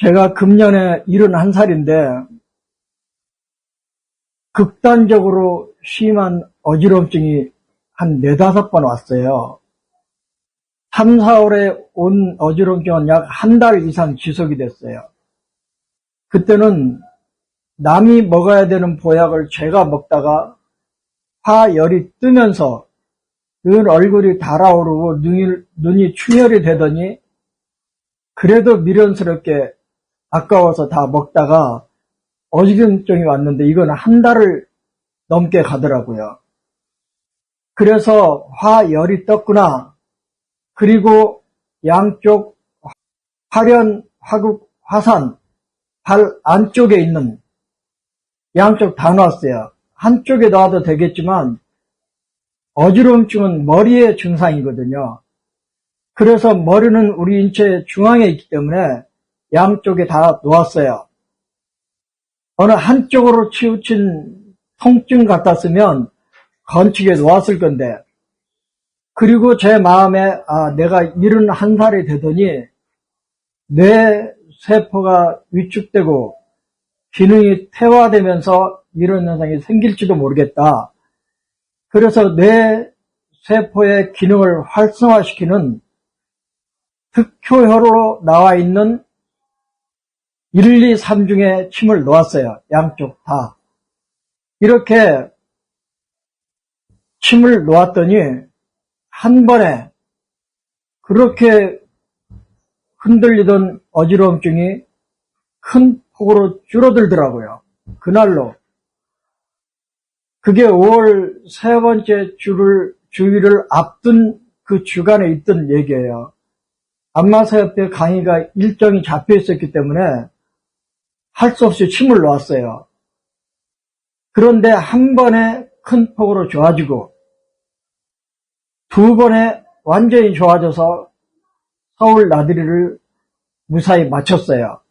제가 금년에 71살인데 극단적으로 심한 어지럼증이 한 4~5번 왔어요. 3, 4월에 온 어지럼증은 약 한 달 이상 지속이 됐어요. 그때는 남이 먹어야 되는 보약을 제가 먹다가 화열이 뜨면서 늘 얼굴이 달아오르고 눈이 충혈이 되더니 그래도 미련스럽게 아까워서 다 먹다가 어지럼증이 왔는데 이건 한 달을 넘게 가더라고요. 그래서 화열이 떴구나. 그리고 양쪽 화련, 화국, 화산 발 안쪽에 있는 양쪽 다 놨어요. 한쪽에 놔도 되겠지만 어지럼증은 머리의 증상이거든요. 그래서 머리는 우리 인체 중앙에 있기 때문에 양쪽에 다 놓았어요. 어느 한쪽으로 치우친 통증 같았으면 건축에 놓았을 건데, 그리고 제 마음에 내가 71살이 되더니 뇌 세포가 위축되고 기능이 퇴화되면서 이런 현상이 생길지도 모르겠다. 그래서 뇌 세포의 기능을 활성화시키는 득효효로 나와 있는 1, 2, 3 중에 침을 놓았어요. 양쪽 다. 이렇게 침을 놓았더니 한 번에 그렇게 흔들리던 어지러움증이 큰 폭으로 줄어들더라고요. 그날로. 그게 5월 세 번째 주일을 앞둔 그 주간에 있던 얘기예요. 안마사협회 강의가 일정이 잡혀 있었기 때문에 할 수 없이 침을 놓았어요. 그런데 한 번에 큰 폭으로 좋아지고 두 번에 완전히 좋아져서 서울 나들이를 무사히 마쳤어요.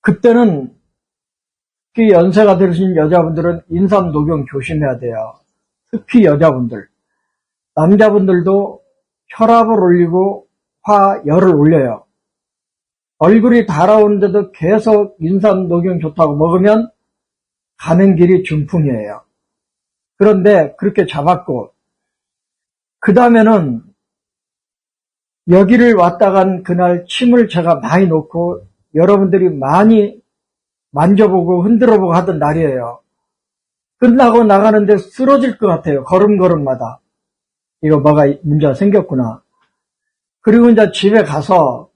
그때는 특히 연세가 들으신 여자분들은 인삼 녹용 조심해야 돼요. 특히 여자분들. 남자분들도 혈압을 올리고 화열을 올려요. 얼굴이 달아오는데도 계속 인삼 녹용 좋다고 먹으면 가는 길이 중풍이에요. 그런데 그렇게 잡았고, 그 다음에는 여기를 왔다 간 그날 침을 제가 많이 놓고 여러분들이 많이 만져보고 흔들어보고 하던 날이에요. 끝나고 나가는데 쓰러질 것 같아요. 걸음걸음마다. 이거 뭐가 문제가 생겼구나. 그리고 이제 집에 가서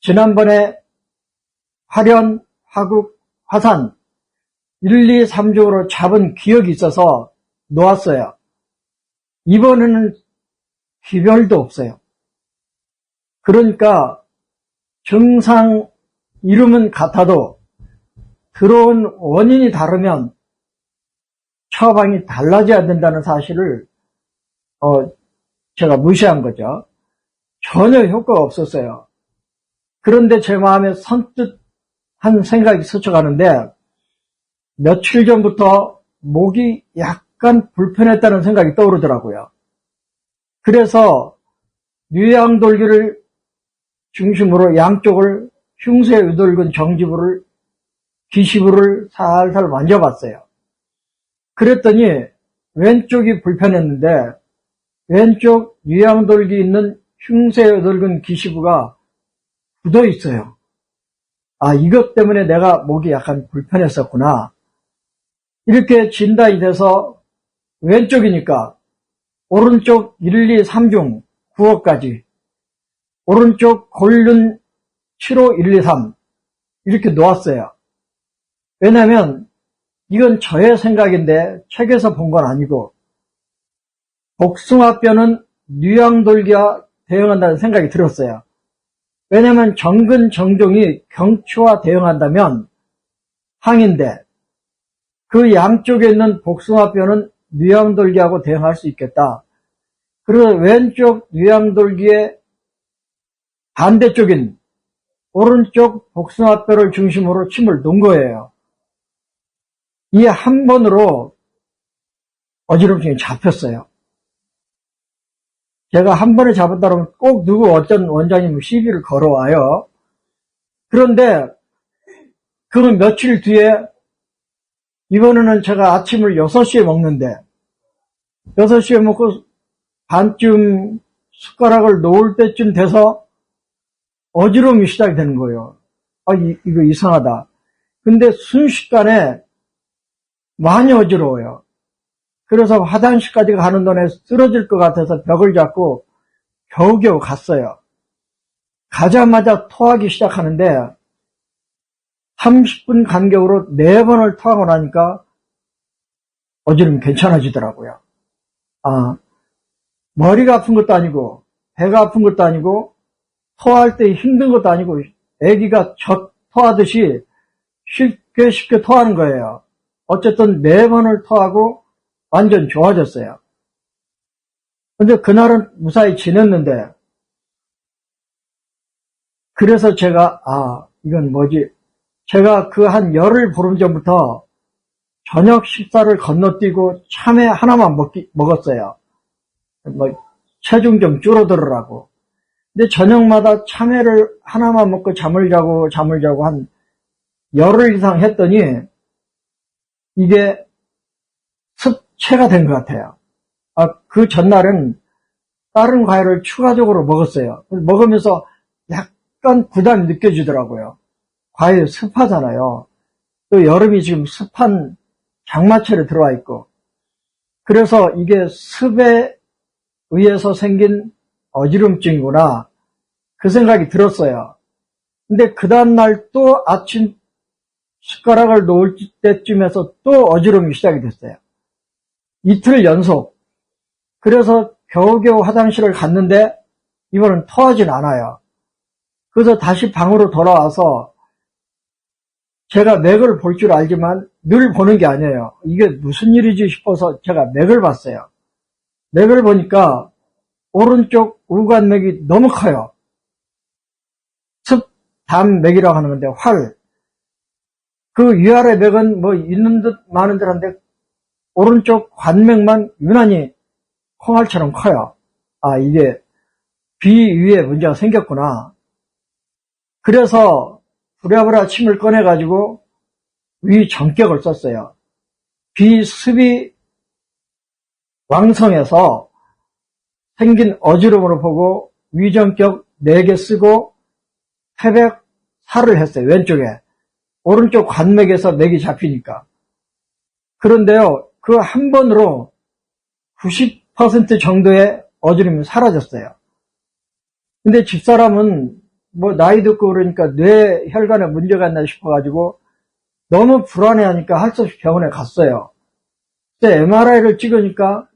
지난번에 화련, 화국, 화산 1, 2, 3쪽으로 잡은 기억이 있어서 놓았어요. 이번에는 기별도 없어요. 그러니까 증상 이름은 같아도 들어온 원인이 다르면 처방이 달라져야 된다는 사실을 제가 무시한 거죠. 전혀 효과가 없었어요. 그런데 제 마음에 선뜻 한 생각이 스쳐가는데 며칠 전부터 목이 약간 불편했다는 생각이 떠오르더라고요. 그래서 뉘앙돌기를 중심으로 양쪽을 흉쇄 유돌근 정지부를 기시부를 살살 만져봤어요. 그랬더니 왼쪽이 불편했는데 왼쪽 뉘앙돌기 있는 흉쇄 유돌근 기시부가 굳어 있어요. 이것 때문에 내가 목이 약간 불편했었구나. 이렇게 진단이 돼서 왼쪽이니까 오른쪽 1, 2, 3 중 9호까지 오른쪽 골륜 7호 1, 2, 3 이렇게 놓았어요. 왜냐하면 이건 저의 생각인데 책에서 본 건 아니고 복숭아뼈는 뉘앙돌기와 대응한다는 생각이 들었어요. 왜냐하면 정근 정종이 경추와 대응한다면 항인데 그 양쪽에 있는 복숭아뼈는 뉘앙돌기하고 대응할 수 있겠다. 그래서 왼쪽 뉘앙돌기의 반대쪽인 오른쪽 복숭아뼈를 중심으로 침을 놓은 거예요. 이 한 번으로 어지럼증이 잡혔어요. 제가 한 번에 잡았다 그러면 꼭 누구 어떤 원장님 시비를 걸어와요. 그런데 그 며칠 뒤에 이번에는 제가 아침을 6시에 먹는데 6시에 먹고 반쯤 숟가락을 놓을 때쯤 돼서 어지러움이 시작이 되는 거예요. 아, 이거 이상하다. 근데 순식간에 많이 어지러워요. 그래서 화장실까지 가는 동안에 쓰러질 것 같아서 벽을 잡고 겨우겨우 갔어요. 가자마자 토하기 시작하는데 30분 간격으로 4번을 토하고 나니까 어지러움이 괜찮아지더라고요. 아, 머리가 아픈 것도 아니고 배가 아픈 것도 아니고 토할 때 힘든 것도 아니고 아기가 토하듯이 쉽게 토하는 거예요. 어쨌든 4번을 토하고 완전 좋아졌어요. 근데 그날은 무사히 지냈는데 그래서 제가 이건 뭐지? 제가 그 한 열흘 보름 전부터 저녁 식사를 건너뛰고 참외 하나만 먹었어요. 체중 좀 줄어들으라고. 근데 저녁마다 참외를 하나만 먹고 잠을 자고 한 열흘 이상 했더니 이게 습체가 된 것 같아요. 그 전날은 다른 과일을 추가적으로 먹었어요. 먹으면서 약간 부담이 느껴지더라고요. 과일 습하잖아요. 또 여름이 지금 습한 장마철에 들어와 있고. 그래서 이게 습에 의해서 생긴 어지럼증이구나. 그 생각이 들었어요. 근데 그 다음날 또 아침 숟가락을 놓을 때쯤에서 또 어지러움이 시작이 됐어요. 이틀 연속. 그래서 겨우겨우 화장실을 갔는데 이번엔 토하진 않아요. 그래서 다시 방으로 돌아와서 제가 맥을 볼 줄 알지만 늘 보는 게 아니에요. 이게 무슨 일이지 싶어서 제가 맥을 봤어요. 맥을 보니까 오른쪽 우관맥이 너무 커요. 습담맥이라고 하는 건데 그 위아래 맥은 뭐 있는 듯 마는 듯 한데 오른쪽 관맥만 유난히 콩알처럼 커요. 이게 비 위에 문제가 생겼구나. 그래서 부랴부랴 침을 꺼내가지고 위 정격을 썼어요. 비습이 왕성해서 생긴 어지럼으로 보고 위정격 4개 쓰고 태백살을 했어요. 왼쪽에. 오른쪽 관맥에서 맥이 잡히니까. 그런데요, 그 한 번으로 90% 정도의 어지럼이 사라졌어요. 근데 집사람은 뭐 나이 듣고 그러니까 뇌혈관에 문제가 있나 싶어가지고 너무 불안해하니까 할 수 없이 병원에 갔어요. 근데 MRI를 찍으니까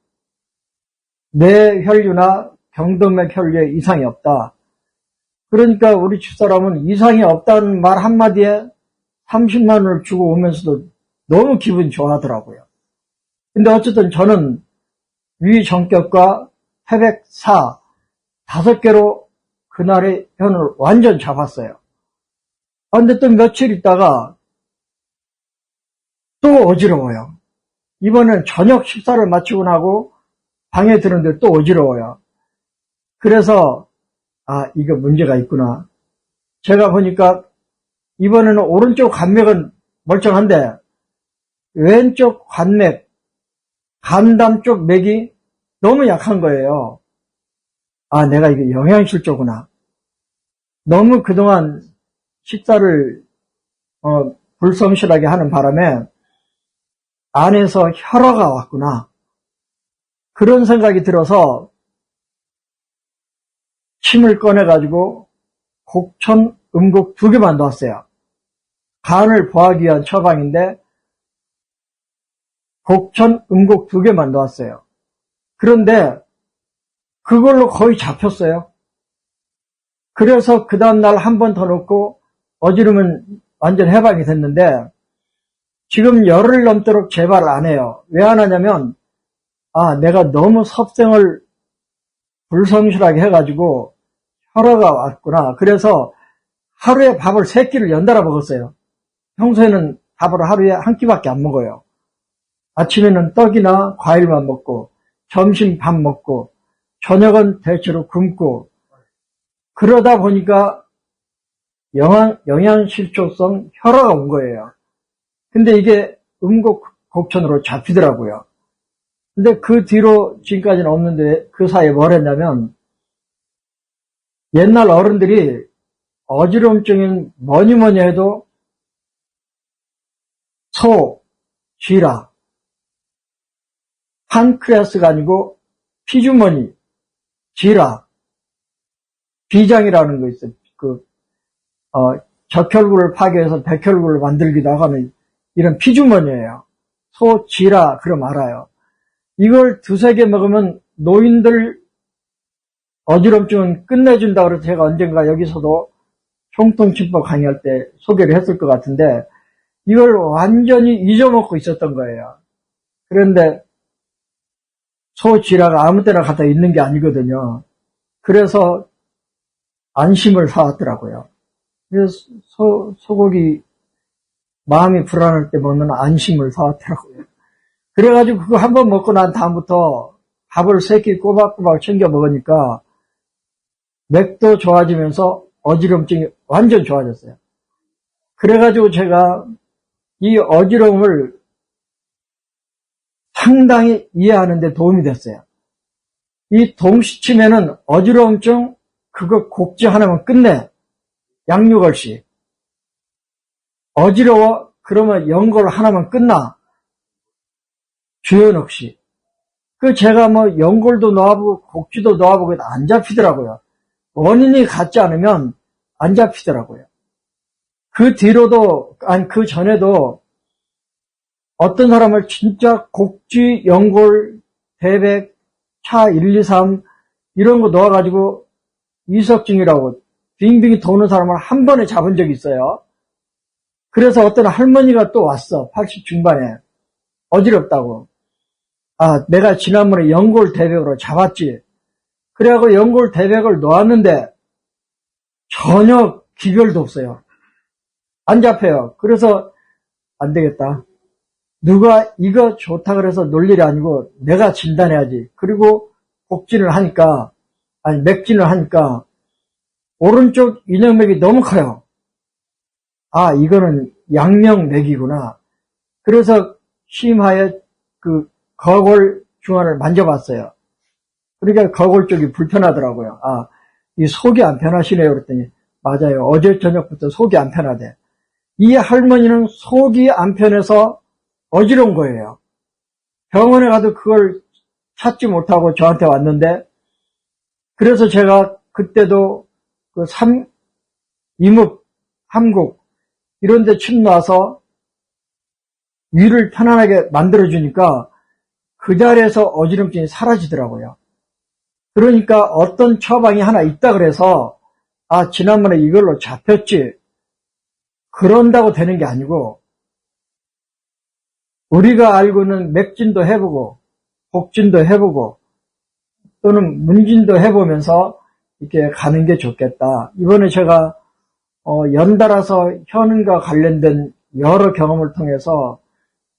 뇌혈류나 경동맥 혈류에 이상이 없다. 그러니까 우리 집사람은 이상이 없다는 말 한마디에 30만 원을 주고 오면서도 너무 기분이 좋아하더라고요. 근데 어쨌든 저는 위정격과 태백사 5개로 그날의 현을 완전 잡았어요. 근데 또 며칠 있다가 또 어지러워요. 이번엔 저녁 식사를 마치고 나고 방에 들었는데 또 어지러워요. 그래서 이거 문제가 있구나. 제가 보니까 이번에는 오른쪽 관맥은 멀쩡한데 왼쪽 관맥, 간담 쪽 맥이 너무 약한 거예요. 내가 이게 영양실조구나. 너무 그동안 식사를 불성실하게 하는 바람에 안에서 혈화가 왔구나. 그런 생각이 들어서 침을 꺼내가지고 곡천, 음곡 2개만 넣었어요. 간을 보하기 위한 처방인데 곡천, 음곡 2개만 넣었어요. 그런데 그걸로 거의 잡혔어요. 그래서 그 다음날 한 번 더 넣고 어지름은 완전 해방이 됐는데 지금 열흘 넘도록 재발 안 해요. 왜 안 하냐면 내가 너무 섭생을 불성실하게 해가지고 혈화가 왔구나. 그래서 하루에 밥을 3끼를 연달아 먹었어요. 평소에는 밥을 하루에 한 끼밖에 안 먹어요. 아침에는 떡이나 과일만 먹고 점심 밥 먹고 저녁은 대체로 굶고 그러다 보니까 영양실조성 혈화가 온 거예요. 근데 이게 음곡곡천으로 잡히더라고요. 근데 그 뒤로 지금까지는 없는데 그 사이에 뭘 했냐면 옛날 어른들이 어지럼증인 뭐니 해도 소, 쥐라, 판크레아스가 아니고 피주머니, 쥐라, 비장이라는 거 있어요. 적혈구를 파괴해서 백혈구를 만들기도 하는 이런 피주머니예요. 소, 쥐라 그럼 알아요. 이걸 두세 개 먹으면 노인들 어지럼증은 끝내준다고 해서 제가 언젠가 여기서도 총통치법 강의할 때 소개를 했을 것 같은데 이걸 완전히 잊어먹고 있었던 거예요. 그런데 소쥐라가 아무 때나 갖다 있는 게 아니거든요. 그래서 안심을 사왔더라고요. 그래서 소고기 마음이 불안할 때 먹는 안심을 사왔더라고요. 그래가지고 그거 한번 먹고 난 다음부터 밥을 3끼 꼬박꼬박 챙겨 먹으니까 맥도 좋아지면서 어지럼증이 완전 좋아졌어요. 그래가지고 제가 이 어지러움을 상당히 이해하는 데 도움이 됐어요. 이 동시치매는 어지러움증 그거 곡지 하나만 끝내. 양육얼씨. 어지러워 그러면 연골 하나만 끝나. 주연옥씨. 제가 뭐 연골도 놓아보고 곡지도 놓아보고 안 잡히더라고요. 원인이 같지 않으면 안 잡히더라고요. 그 뒤로도, 아니 그 전에도 어떤 사람을 진짜 곡지, 연골, 대백, 차 1, 2, 3 이런 거 놓아가지고 이석증이라고 빙빙이 도는 사람을 한 번에 잡은 적이 있어요. 그래서 어떤 할머니가 또 왔어. 80 중반에. 어지럽다고. 아, 내가 지난번에 연골 대백으로 잡았지. 그래갖고 연골 대백을 놓았는데 전혀 기별도 없어요. 안 잡혀요. 그래서 안 되겠다. 누가 이거 좋다 그래서 놀 일이 아니고 내가 진단해야지. 그리고 복진을 하니까, 아니 맥진을 하니까 오른쪽 인형맥이 너무 커요. 아, 이거는 양명맥이구나. 그래서 심하에 거골 중환을 만져봤어요. 그러니까 거골 쪽이 불편하더라고요. 아, 이 속이 안 편하시네요. 그랬더니 맞아요. 어제 저녁부터 속이 안 편하대. 이 할머니는 속이 안 편해서 어지러운 거예요. 병원에 가도 그걸 찾지 못하고 저한테 왔는데, 그래서 제가 그때도 이묵, 함국 이런 데 침 놔서 위를 편안하게 만들어주니까 그 자리에서 어지럼증이 사라지더라고요. 그러니까 어떤 처방이 하나 있다 그래서 아, 지난번에 이걸로 잡혔지. 그런다고 되는 게 아니고 우리가 알고는 맥진도 해보고 복진도 해보고 또는 문진도 해보면서 이렇게 가는 게 좋겠다. 이번에 제가 연달아서 현과 관련된 여러 경험을 통해서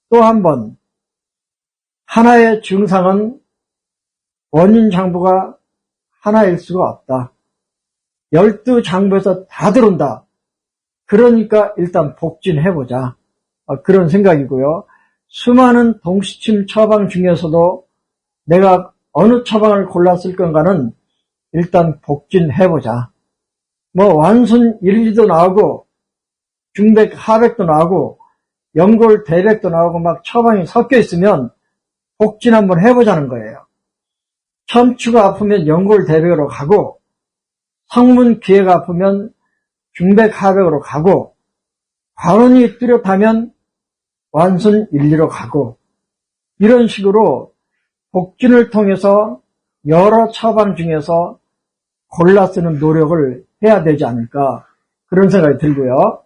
또 한 번 하나의 증상은 원인 장부가 하나일 수가 없다. 12장부에서 다 들어온다. 그러니까 일단 복진해보자. 그런 생각이고요. 수많은 동시침 처방 중에서도 내가 어느 처방을 골랐을 건가는 일단 복진해보자. 뭐 완순 1, 2도 나오고 중백, 하백도 나오고 연골, 대백도 나오고 막 처방이 섞여 있으면 복진 한번 해보자는 거예요. 첨추가 아프면 연골, 대백으로 가고 성문, 기회가 아프면 중백, 하백으로 가고 관원이 뚜렷하면 완순 1, 2로 가고 이런 식으로 복진을 통해서 여러 처방 중에서 골라 쓰는 노력을 해야 되지 않을까 그런 생각이 들고요.